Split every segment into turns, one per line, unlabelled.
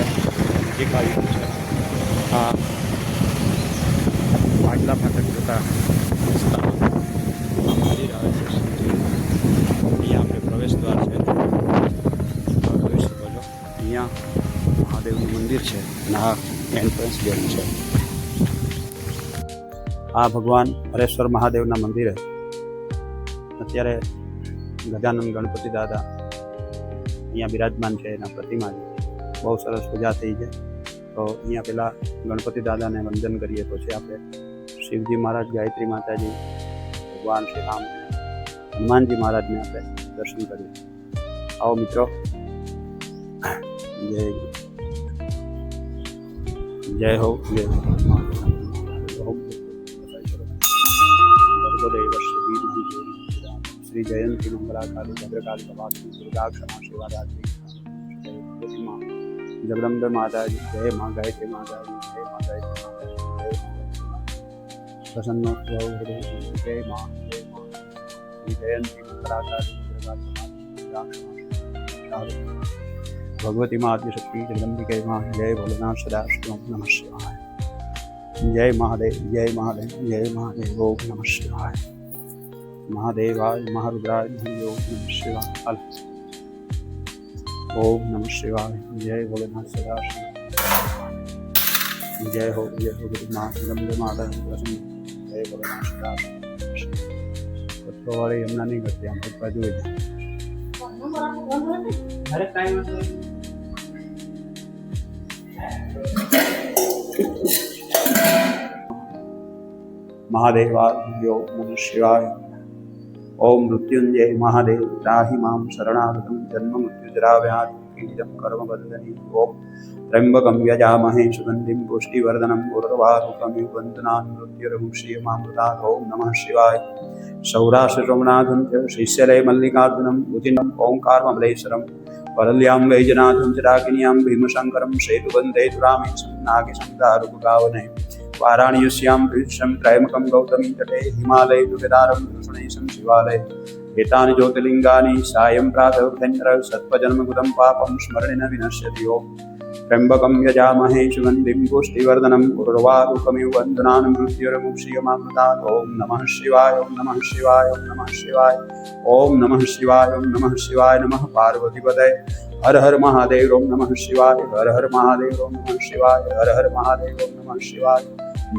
નજીક આવી ગયું છે. આ પાટલા ફાટક જતા રસ્તામાં મંદિર આવે છે. અહીંયા આપણે પ્રવેશ દ્વાર છે, જોઈ શકો છો. અહીંયા મહાદેવનું મંદિર છે અને આ એન્ટ્રન્સ ગેટ છે. આ ભગવાન હરેશ્વર મહાદેવના મંદિરે અત્યારે ગજાનંદ ગણપતિ દાદા અહીંયા બિરાજમાન છે. એના પ્રતિમા બહુ સરસ પૂજા થઈ છે. તો અહીંયા પેલા ગણપતિ દાદાને વંદન કરીએ, પછી આપણે શિવજી મહારાજ, ગાયત્રી માતાજી, ભગવાન શ્રી રામ, હનુમાનજી મહારાજને આપણે દર્શન કરીએ. આવો મિત્રો, જય હો, જય श्री जयंती मंगला काली भद्रकाली कपालिनी दुर्गा क्षमा शिवा रात्रि जगदम्बे माता जी जय, माँ गायत्री माता जी जय, माँ गायत्री माता जी जय, प्रसन्न जय माँ, जय माँ, श्री जयंती मंगला काली दुर्गा क्षमा भगवती माँ आद्यशक्ति जगदम्बिके माँ जय, भोलेनाथ सदा शिव नमः शिवाय. जय महादेव, जय महादेव, जय महादेव, ओम नमः शिवाय. महादेवाय महारुद्राय ओम नमः शिवाय. ओम नमः शिवाय. जय भोलेनाथ सदा शिव. जय हो, जय हो माँ जगदम्बे माता प्रसन्न जय भोलेनाथ सदा शिव. पत्थरों वाले यमुना नहीं करते हम एक बाजू हर टाइम महादेवाय ओम नमः शिवाय. ओम मृत्युंजय महादेव त्राहि मां शरणागतं जन्म मृत्युजरा व्याधिं कर्म बंधनी. ओम त्र्यंबकं यजामहे सुगंधिं पुष्टिवर्धनं उर्वारुकमिव वन्दनान् मृत्युर्मुक्षीयमामृतात्. ओम नमः शिवाय. सौराष्ट्र सोमनाथं च श्रीशैले मल्लिकार्जुनं उजिनं ओंकारममलेश्वरं वरल्यां वैजनाथं चिराकिन्यां भीमशङ्करं सेतुबन्धे रामेशं नागेशं वाराणस्यां भीष्म त्रयमकं गौतमी तटे हिमालय दुर्गदारं कृष्णेशं शिवालय एतानि ज्योतिर्लिङ्गानि सायं प्रातः भ्यन्तर सत्त्वजन्मकृतं पापं स्मरणेन विनश्यति. ओम त्र्यम्बकं यजामहे सुगन्धिं पुष्टिवर्धनम् उर्वारुकमिव वन्दनान् मृत्युर्मुक्षीयमामृतात्. ओम नमः शिवाय, ओम नमः शिवाय, ओम नमः शिवाय, ओम नमः शिवाय, ओम नमः शिवाय. नमः पार्वतीपतये हर हर महादेव. ओम नमः शिवाय, हर हर महादेव. ओम नमः शिवाय, हर हर महादेव. ओम नमः शिवाय.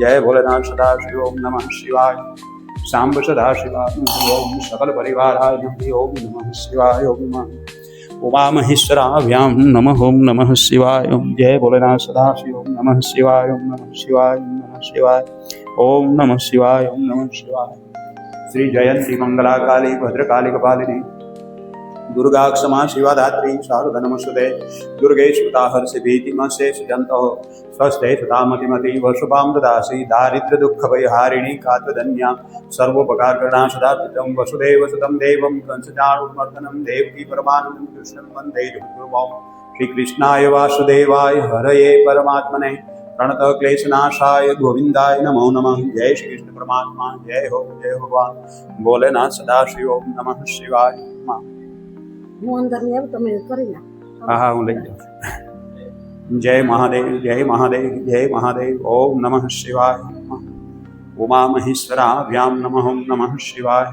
जय भोलेनाथ सदाशिव. ओम नमः शिवाय. सांब सदाशिवाय. ओम सकल परिवाराय ओम नमः शिवाय. ओम उमा महेश्वराभ्यां नमः. ओम नमः शिवाय. ओम जय भोलेनाथ सदाशिव. ओम नमः शिवाय. ओम नमः शिवाय. ओम नमः शिवाय. ओम नमः शिवाय. ओम नमः शिवाय. श्री जयंती मंगला काली भद्रकाली कपालिनी दुर्गा क्षमा शिवा धात्री शारदा नमस्ते. दुर्गे सुता हर्षि भीतिमशे सुजंतो स्वस्थे सुतामतिमति वसुपां ददासि दारिद्र दुःख भयहारिणी कात्वधन्या सर्वोपकारकरणा सदा पितं वसुदेव सुतं देवं कंसचाणूरमर्दनं देवकी परमानन्दं कृष्णं वन्दे जगद्गुरुं. श्रीकृष्णाय वासुदेवाय हरये परमात्मने प्रणतः क्लेशनाशाय गोविंदाय नमो नमः. जय श्री कृष्ण परमात्मा. जय हो भगवान भोलेनाथ सदाशिव. ओम नमः शिवाय. हाँ हाँ हूँ लई जाऊँ. जय महादेव, जय महादेव, जय महादेव. ओम नमः शिवाय. उमा महेश्वराभ्यां नमः. ओम नमः शिवाय.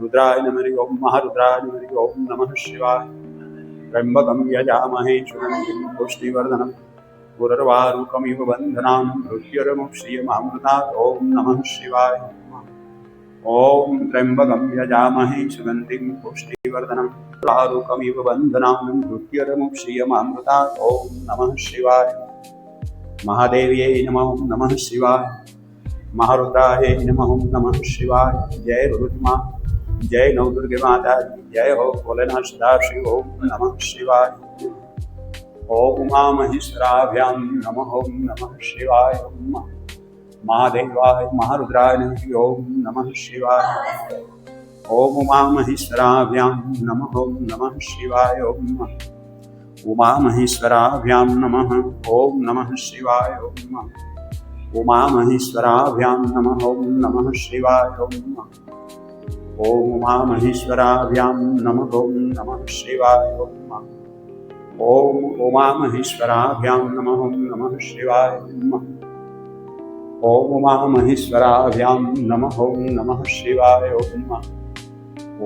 रुद्राय नमः. ओम महारुद्राय नमः. ओम नमः शिवाय. त्र्यंबकं यजामहे सुगन्धिं पुष्टिवर्धनं उर्वारुकमिव वन्दनान् मृत्युर्मुक्षीयमामृतात्. ओम नमः शिवाय. ओम त्र्यंबकं यजामहे सुगन्धिं पुष्टिवर्धनं उर्वारुकमिव वन्दनान् मृत्युर्मुक्षीयमामृतात्. ओम नमः शिवाय. महादेव्यै नमः. ओम नमः शिवाय. महारुद्राय नमः. ओम नमः शिवाय. जय गुरुमा, जय नवदुर्गे माता. जय हो भोलेनाथ सदाशिव. ओम नमः शिवाय. ओम उमा महेश्वराभ्यां नमः. ओम नमः शिवाय. ओम महादेवाय महारुद्राय ओम नमः शिवाय. ओम उमा महेश्वराभ्यां नमः. ओम नमः शिवाय. ओम उमा महेश्वराभ्यां नमः. ओम नमः शिवाय. ओम उमा महेश्वराभ्यां नमः. ओम नमः शिवाय. ओम उमा महेश्वराभ्यां नमः. ओम नमः शिवाय. ओम ઓમ ઉમામહેશ્વરાભ્યામ નમઃ. ઓમ નમઃ શિવાય નમઃ. ઓમ ઉમામહેશ્વરાભ્યામ નમઃ. ઓમ નમઃ શિવાય. ઓમ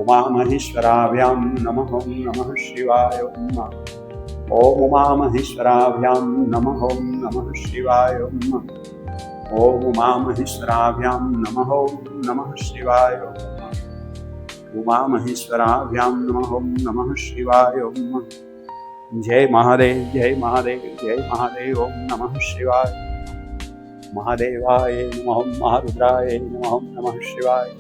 ઉમામહેશ્વરાભ્યામ નમઃ. ઓમ નમઃ શિવાય. ઓમ ઉમામહેશ્વરાભ્યામ નમઃ. ઓમ નમઃ શિવાય. ઓમ ઉમામહેશ્વરાભ્યામ નમઃ. ઓમ નમઃ શિવાય. ઉમામહેશ્વરાભ્યામ નમઃ. ઓમ નમઃ શિવાય. જય મહાદેવ, જય મહાદેવ, જય મહાદેવ. ઓમ નમઃ શિવાય. મહાદેવાય નમઃ. મહારુદ્રાય નમઃ. નમઃ શિવાય.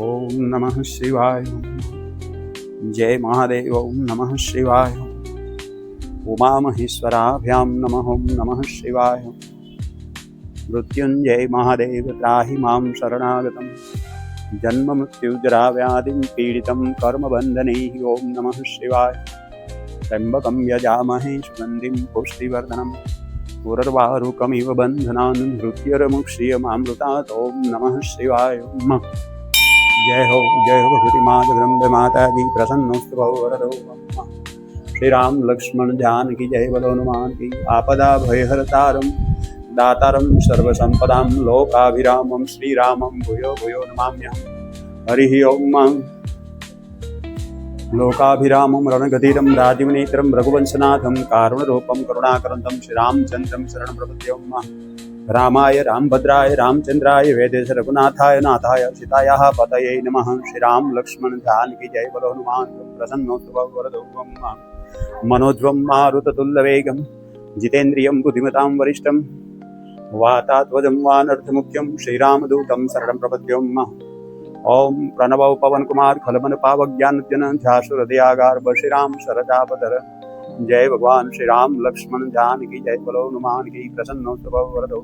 ઓમ નમઃ શિવાય. જય મહાદેવ. ઓમ નમઃ શિવાય. ઉમામહેશ્વરાભ્યામ નમઃ. ઓમ નમઃ શિવાય. મૃત્યુંજય મહાદેવ ત્રાહિ મામ શરણાગતમ. જન્મ મૃત્યુજરા વ્યાધિમ પીડિતમ કર્મબંધનૈઃ. ઓમ નમઃ શિવાય. ત્ર્યંબકમ યજામહે સુગંધિમ પુષ્ટિવર્ધનમ. પુનર્વારુકમિવ બંધનાન મૃત્યુર્મુક્ષીયમામૃતાत्. ઓમ નમઃ શિવાય. જય હો, જય હો ભગવતી માતા જગદંબે માતાજી. પ્રસન્નોસ્તુ ભવ વરદો. શ્રી રામ લક્ષ્મણ જાનકી જય. બોલો હનુમાન કી. આપદા ભયહરતારમ દાતારમ સર્વસંપદામ લોકાભિરામમ શ્રીરામમ ભૂયો ભૂયો નમામ્યહમ. હરિ ઓમ. લોકાભિરામમ રણગધીરમ રાજીવનેત્રમ રઘુવંશનાથમ કારુણરૂપમ કરુણાકરંતમ શ્રીરામચંદ્રમ શરણ પ્રપદ્યમ. રામાય રામભદ્રાય રામચંદ્રાય વેદેશ રઘુનાથાય નાથાય સીતાયાઃ પતયે નમઃ. શ્રી રામ લક્ષ્મણ જાનકી જય. બોલો હનુમાન પ્રસન્નોસ્તુ ભવ વરદો. મનોજ્વમ મારુતતુલ્યવેગમ જીતેન્દ્રિયમ બુદ્ધિમતાં વરિષ્ઠમ વાતાત્વજં વાનર્થમુખ્યમ શ્રીરામદૂतं શરણં પ્રપદ્યમ. ઓમ પ્રણવ પવનકુમાર ખલમન પાવજ્ઞાનજન ઝાસુ હૃદયાગાર શ્રીરામ શરદાપધર. જય ભગવાન શ્રી રામ લક્ષ્મણ જાનકી જય. બોલો હનુમાન કી. પ્રસન્નોસ્તુ ભવ વરદો.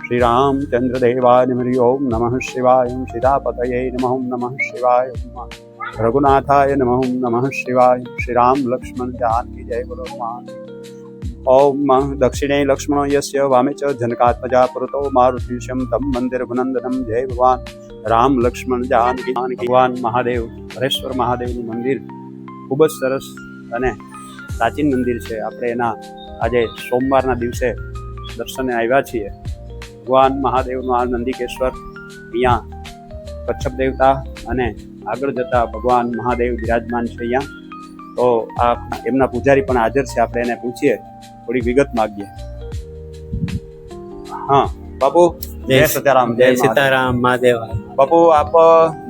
શ્રી રામચંદ્ર દેવાય હરિ ઓમ નમઃ શિવાય. સીતાપતયે નમઃ. નમઃ શિવાય. રઘુનાથાય નમઃ. નમઃ શિવાય. શ્રી રામ લક્ષ્મણ જાનકી જય. બોલો હનુમાન. ઓમ દક્ષિણે લક્ષ્મણો યસ્ય વામે ચ જનકાત્મજા પુરતો મારુતિશમ તમ મંદિર ભુનંદનમ. જય ભગવાન રામ લક્ષ્મણ જાનકી. ભગવાન મહાદેવ હરેશ્વર મહાદેવનું મંદિર ખૂબ જ સરસ અને પ્રાચીન મંદિર છે. આપણે એના આજે સોમવારના દિવસે દર્શને આવ્યા છીએ. ભગવાન મહાદેવનું આ નંદિકેશ્વર, અહીંયા કચ્છપ દેવતા અને આગળ જતા ભગવાન મહાદેવ બિરાજમાન છે અહીંયા. તો આ એમના પૂજારી પણ હાજર છે. આપણે એને પૂછીએ, થોડી વિગત માગીએ. હા બાપુ, જય સીતારામ.
જય સીતારામ મહાદેવ.
બાપુ, આપ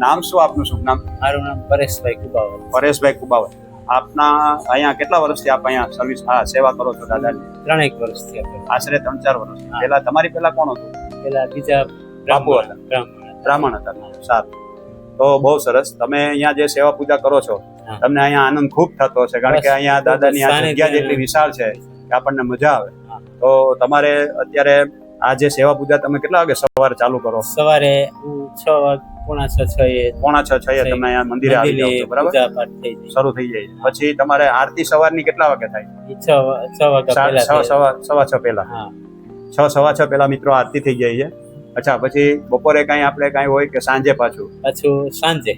નામ શું? આપનું શુભ નામ?
મારું નામ પરેશભાઈ કુબાવત.
પરેશભાઈ કુબાવત. આપના અહીંયા કેટલા વર્ષથી આપ અહીંયા સર્વિસ સેવા કરો છો દાદાની?
3 વર્ષથી.
આશરે 3-4 વર્ષ. પેલા તમારી પેલા કોણ હતું?
પેલા બીજા
બાપુ હતા, બ્રાહ્મણ હતા. સારું. તો બહુ સરસ. તમે અહીંયા જે સેવા પૂજા કરો છો, તમને અહીંયા આનંદ ખૂબ થતો હશે, કારણ કે અહીંયા દાદાની આ જગ્યા જેટલી વિશાળ છે કે આપણને મજા આવે. તો તમારે અત્યારે આ જે સેવા પૂજા તમે કેટલા વાગે સવારે ચાલુ કરો?
સવારે 6:45
તમે અહીંયા મંદિરે આવી જાવ છો, બરાબર? શરૂ થઈ જાય. પછી તમારે આરતી સવારની કેટલા વાગે થાય? 6:15 પહેલા. 6:15 પહેલા મિત્રો આરતી થઈ જાય છે. અચ્છા, પછી બપોરે કઈ આપણે કઈ હોય કે સાંજે? પાછું સાંજે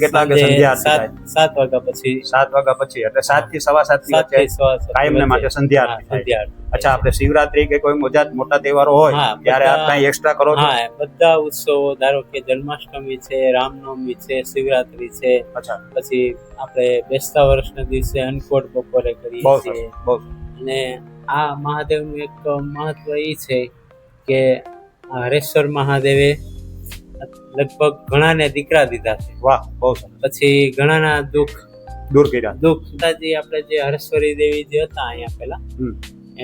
કેટલા વાગે સંધ્યા આરતી થાય?
7 વાગ્યા પછી.
7 વાગ્યા પછી એટલે 7 થી 7:15 કાયમને માટે સંધ્યા આરતી થાય. અચ્છા, આપણે શિવરાત્રી કે કોઈ મોટા તહેવારો હોય ત્યારે આપ કઈ એક્સ્ટ્રા કરો છો?
બધા ઉત્સવો, ધારો કે જન્માષ્ટમી છે, રામનવમી છે, શિવરાત્રી છે.
અચ્છા.
પછી આપણે બેસતા વર્ષના દિવસે અન્નકોટ બપોરે કરીએ છીએ. અને આ મહાદેવનું એક મહત્વ એ છે કે હરેશ્વર મહાદેવે લગભગ ઘણાને દીકરા દીધા છે.
વાહ, બહુ સરસ.
પછી ઘણાના દુઃખ
દૂર કર્યા.
માતાજી આપણે જે હરેશ્વરી દેવી જે હતા અહીંયા પેલા, એ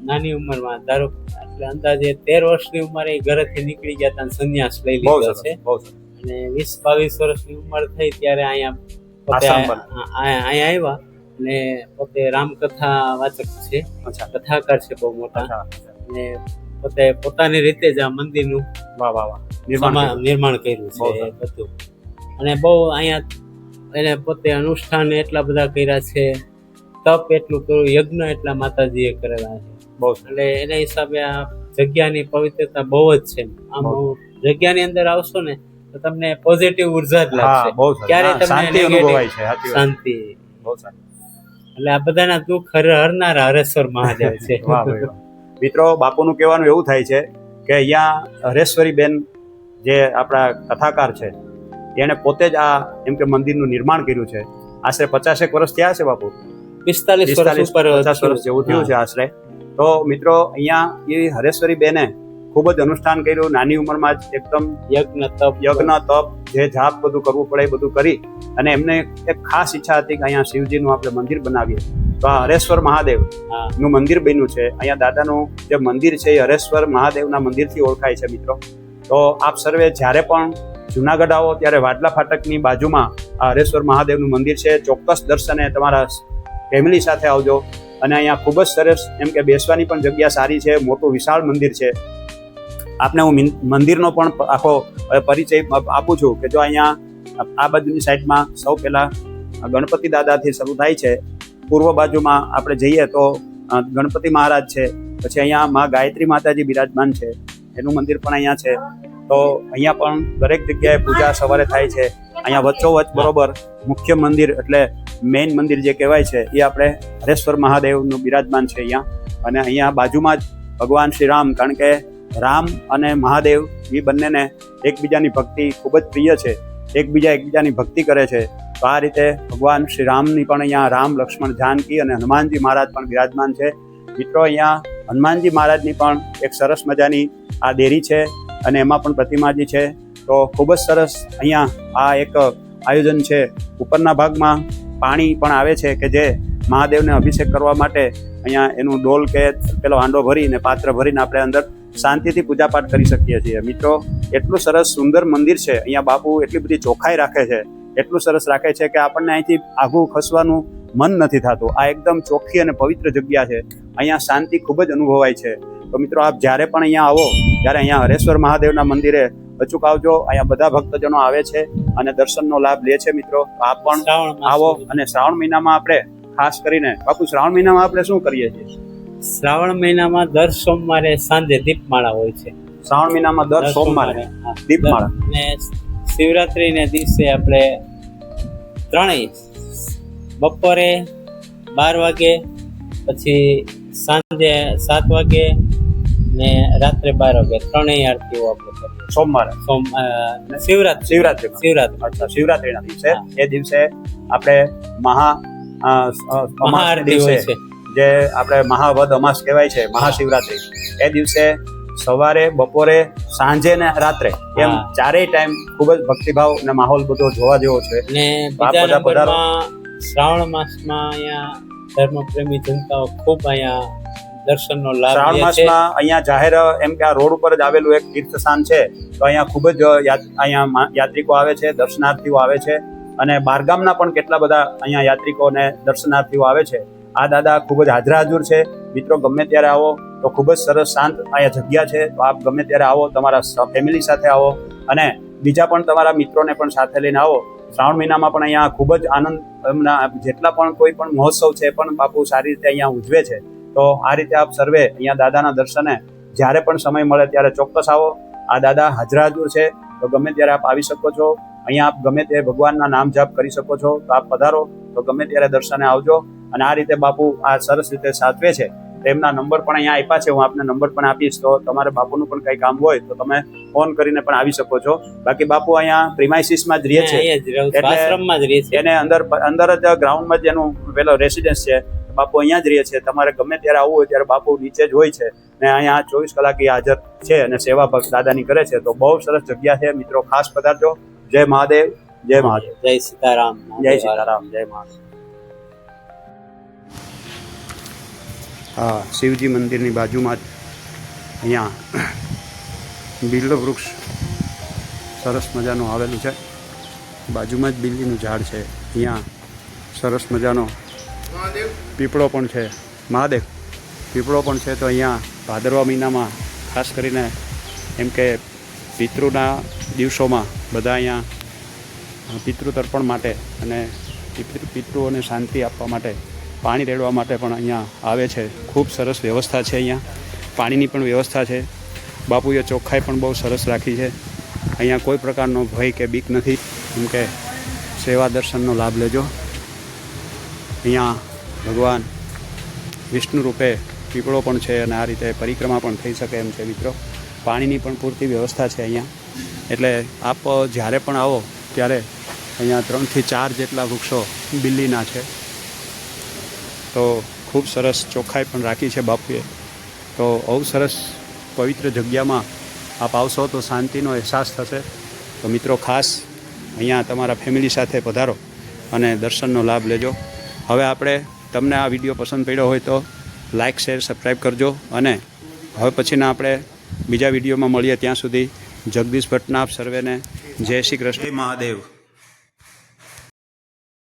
નાની ઉંમરમાં, ધારો એટલે અંદાજે 13 વર્ષની ઉંમરે ઘરેથી નીકળી ગયા હતા, સંન્યાસ લઈ લીધો છે. અને 20-22 વર્ષની ઉંમર થઈ ત્યારે અહીંયા આવ્યા. અને પોતે રામકથા વાચક છે, કથાકાર છે બહુ મોટા. અને પોતે પોતાની રીતે જ આ મંદિરનું નિર્માણ કર્યું છે બધું. અને બહુ અહીંયા એને પોતે અનુષ્ઠાન એટલા બધા કર્યા છે, તપ એટલું કર્યું, યજ્ઞ એટલા માતાજીએ કરેલા છે. એટલે એના હિસાબે આ જગ્યાની પવિત્રતા બહુ જ છે. આમ જગ્યાની અંદર આવશો ને તો તમને પોઝિટિવ ઉર્જા જ
હા
લાગશે.
બહુ સરસ.
ક્યારે
હા,
તમને
શાંતિ
negative-
અનુભવાય છે. સાચી વાત.
શાંતિ.
બહુ સારું.
એટલે આ બધાના દુઃખ હરનારા હરેશ્વર મહાદેવ છે.
વાહ ભાઈ વાહ. મિત્રો, બાપુનું કહેવાનું એવું થાય છે કે અહીંયા હરેશ્વરી બેન જે આપણા કથાકાર છે એને પોતે જ આ એમ કે મંદિરનું નિર્માણ કર્યું છે. આશરે 50 વર્ષ થયા છે બાપુ.
45 વર્ષ ઉપર
50 વર્ષ જેવું થયું છે આશરે. તો મિત્રો, અહીંયા એ હરેશ્વરી બેને ખૂબ જ અનુષ્ઠાન કર્યું. નાની ઉંમરમાં જ એકદમ
યજ્ઞ તપ
જે જાપ બધું કરવું પડે એ બધું કરી અને એમને એક ખાસ ઈચ્છા હતી કે અહીંયા શિવજીનું આપણે મંદિર બનાવીએ. તો આ હરેશ્વર મહાદેવ
હા.
નું મંદિર બન્યું છે. અહીંયા દાદાનું જે મંદિર છે એ હરેશ્વર મહાદેવના મંદિરથી ઓળખાય છે મિત્રો. તો આપ સર્વે જ્યારે પણ જુનાગઢ આવો ત્યારે વાડલા ફાટકની બાજુમાં આ હરેશ્વર મહાદેવનું મંદિર છે. ચોક્કસ દર્શને તમારા ફેમિલી સાથે આવજો. અને અહીંયા ખૂબ જ સરસ એમ કે બેસવાની પણ જગ્યા સારી છે. મોટું વિશાળ મંદિર છે. આપને હું મંદિરનો પણ આખો પરિચય આપું છું કે જો અહીંયા આ બાજુની સાઈડમાં સૌ પહેલાં ગણપતિ દાદાથી શરૂ થાય છે. પૂર્વ બાજુમાં આપણે જઈએ તો ગણપતિ મહારાજ છે. પછી અહીંયા મા ગાયત્રી માતાજી બિરાજમાન છે, એનું મંદિર પણ અહીંયા છે. તો અહીંયા પણ દરેક જગ્યાએ પૂજા સવારે થાય છે. અહીંયા વચ્ચોવચ્ચ બરોબર મુખ્ય મંદિર એટલે મેઇન મંદિર જે કહેવાય છે એ આપણે હરેશ્વર મહાદેવનું બિરાજમાન છે અહીંયા. અને અહીંયા બાજુમાં જ ભગવાન શ્રી રામ, કારણ કે રામ અને મહાદેવ એ બંનેને એકબીજાની ભક્તિ ખૂબ જ પ્રિય છે. એકબીજાની ભક્તિ કરે છે. તો આ રીતે ભગવાન શ્રી રામની પણ અહીંયા રામ, લક્ષ્મણ, જાનકી અને હનુમાનજી મહારાજ પણ બિરાજમાન છે. મિત્રો, અહીંયા હનુમાનજી મહારાજની પણ એક સરસ મજાની આ દેરી છે અને એમાં પણ પ્રતિમાજી છે. તો ખૂબ જ સરસ અહીંયા આ એક આયોજન છે. ઉપરના ભાગમાં પાણી પણ આવે છે કે જે મહાદેવને અભિષેક કરવા માટે અહીંયા એનું ડોલ કે પેલો હાંડો ભરીને પાત્ર ભરીને આપણે અંદર શાંતિથી પૂજાપાઠ કરી શકીએ છીએ. મિત્રો, એટલું સરસ સુંદર મંદિર છે. અહીંયા બાપુ એટલી બધી ચોખ્ખાઈ રાખે છે, એટલું સરસ રાખે છે કે આપણને અહીંથી આઘું ખસવાનું મન નથી થતું. આ એકદમ ચોખ્ખી અને પવિત્ર જગ્યા છે. અહીંયા શાંતિ ખૂબ જ અનુભવાય છે. તો મિત્રો, આપ જ્યારે પણ અહીંયા આવો ત્યારે અહીંયા હરેશ્વર મહાદેવના મંદિરે અચૂક આવજો. અહીંયા બધા ભક્તજનો આવે છે અને દર્શનનો લાભ લે છે. મિત્રો, આપ પણ આવો. અને શ્રાવણ મહિનામાં આપણે ખાસ કરીને બાપુ, શ્રાવણ મહિનામાં આપણે શું કરીએ છીએ?
શ્રાવણ મહિનામાં દર સોમવારે સાંજે દીપમાળા હોય છે.
શ્રાવણ મહિનામાં દર સોમવારે
હા.
દીપમાળા.
અને શિવરાત્રીને દિવસે આપણે ત્રણેય બપોરે 12 વાગે, પછી સાંજે 7 વાગે ને રાત્રે 12 વાગે ત્રણેય આરતીઓ આપણે કરીએ
સોમવારે.
શિવરાત્રી.
અચ્છા, શિવરાત્રીના દિવસે. એ દિવસે આપણે
મહાઆરતી હોય છે.
જે આપણે મહાવદ અમાસ કહેવાય છે, મહાશિવરાત્રી. એ દિવસે સવારે, બપોરે, સાંજે ને રાત્રે એમ ચારેય ટાઈમ ખૂબ જ ભક્તિભાવ અને માહોલ બધો જોવા જેવો છે.
અને બીજા નંબરમાં શ્રાવણ માસમાં અહીંયા ધર્મપ્રેમી જનતાઓ ખૂબ અહીંયા દર્શનનો લાભ લે છે.
શ્રાવણ માસમાં અહીંયા જાહેર એમ કે આ રોડ ઉપર જ આવેલું એક તીર્થ સ્થાન છે. તો અહીંયા ખૂબ જ અહીંયા યાત્રિકો આવે છે, દર્શનાર્થીઓ આવે છે. અને બહારગામના પણ કેટલા બધા અહીંયા યાત્રિકો અને દર્શનાર્થીઓ આવે છે. આ દાદા ખૂબ જ હાજરાજુર છે. મિત્રો, ગમે ત્યારે આવો તો ખૂબ જ સરસ શાંત અહીંયા જગ્યા છે. તો આપ ગમે ત્યારે આવો, તમારા ફેમિલી સાથે આવો અને બીજા પણ તમારા મિત્રોને પણ સાથે લઈને આવો. શ્રાવણ મહિનામાં પણ અહીંયા ખૂબ જ આનંદ, એમના જેટલા પણ કોઈ પણ મહોત્સવ છે પણ બાપુ સારી રીતે અહીંયા ઉજવે છે. તો આ રીતે આપ સર્વે અહીંયા દાદાના દર્શને જ્યારે પણ સમય મળે ત્યારે ચોક્કસ આવો. આ દાદા હાજરાજુર છે. તો ગમે ત્યારે આપ આવી શકો છો. અહીંયા આપ ગમે તે ભગવાનના નામ જાપ કરી શકો છો. તો આપ પધારો, તો ગમે ત્યારે દર્શને આવજો. અને આ રીતે બાપુ આ સરસ રીતે સાચવે છે. તેમના નંબર પણ અહીંયા આપ્યા છે. હું આપને નંબર પણ આપીશ. તો તમારે બાપુનું પણ કંઈ કામ હોય તો તમે ફોન કરીને પણ આવી શકો છો. બાકી બાપુ અહીંયા પ્રિમાઇસીસમાં જ રહે છે, એને અંદર જ ગ્રાઉન્ડમાં જ એનું પેલો રેસિડેન્સ છે. બાપુ અહીંયા જ રહે છે. તમારે ગમે ત્યારે આવવું હોય ત્યારે બાપુ નીચે જ હોય છે ને અહીંયા 24 કલાક હાજર છે અને સેવા દાદાની કરે છે. તો બહુ સરસ જગ્યા છે. મિત્રો, ખાસ પધારજો. જય મહાદેવ, જય મહાદેવ,
જય સીતારામ,
જય સીતારામ, જય મહાદેવ. હા, શિવજી મંદિરની બાજુમાં જ અહીંયા બિલ્વ વૃક્ષ સરસ મજાનું આવેલું છે. બાજુમાં જ બિલ્લીનું ઝાડ છે. અહીંયા સરસ મજાનો પીપળો પણ છે. મહાદેવ પીપળો પણ છે. તો અહીંયા ભાદરવા મહિનામાં ખાસ કરીને એમ કે પિતૃના દિવસોમાં બધા અહીંયા પિતૃ તર્પણ માટે અને પિતૃઓને શાંતિ આપવા માટે, પાણી રેડવા માટે પણ અહીંયા આવે છે. ખૂબ સરસ વ્યવસ્થા છે. અહીંયા પાણીની પણ વ્યવસ્થા છે. બાપુએ ચોખ્ખાઈ પણ બહુ સરસ રાખી છે. અહીંયા કોઈ પ્રકારનો ભય કે બીક નથી, કેમ કે સેવા દર્શનનો લાભ લેજો. અહીંયા ભગવાન વિષ્ણુ રૂપે પીપળો પણ છે અને આ રીતે પરિક્રમા પણ થઈ શકે એમ છે મિત્રો. પાણીની પણ પૂરતી વ્યવસ્થા છે અહીંયા. એટલે આપ જ્યારે પણ આવો ત્યારે અહીંયા 3 થી 4 જેટલા વૃક્ષો બિલ્લીના છે. તો ખૂબ સરસ ચોખ્ખાઈ પણ રાખી છે બાપુએ. તો બહુ સરસ પવિત્ર જગ્યામાં આપ આવશો તો શાંતિનો અહેસાસ થશે. તો મિત્રો ખાસ અહીંયા તમારા ફેમિલી સાથે પધારો અને દર્શનનો લાભ લેજો. હવે આપણે તમને આ વિડીયો પસંદ પડ્યો હોય તો લાઇક, શેર, સબસ્ક્રાઈબ કરજો. અને હવે પછીના આપણે બીજા વિડીયોમાં મળીએ. ત્યાં સુધી જગદીશ ભટ્ટના આપ સર્વેને જય શ્રી કૃષ્ણ. જય મહાદેવ.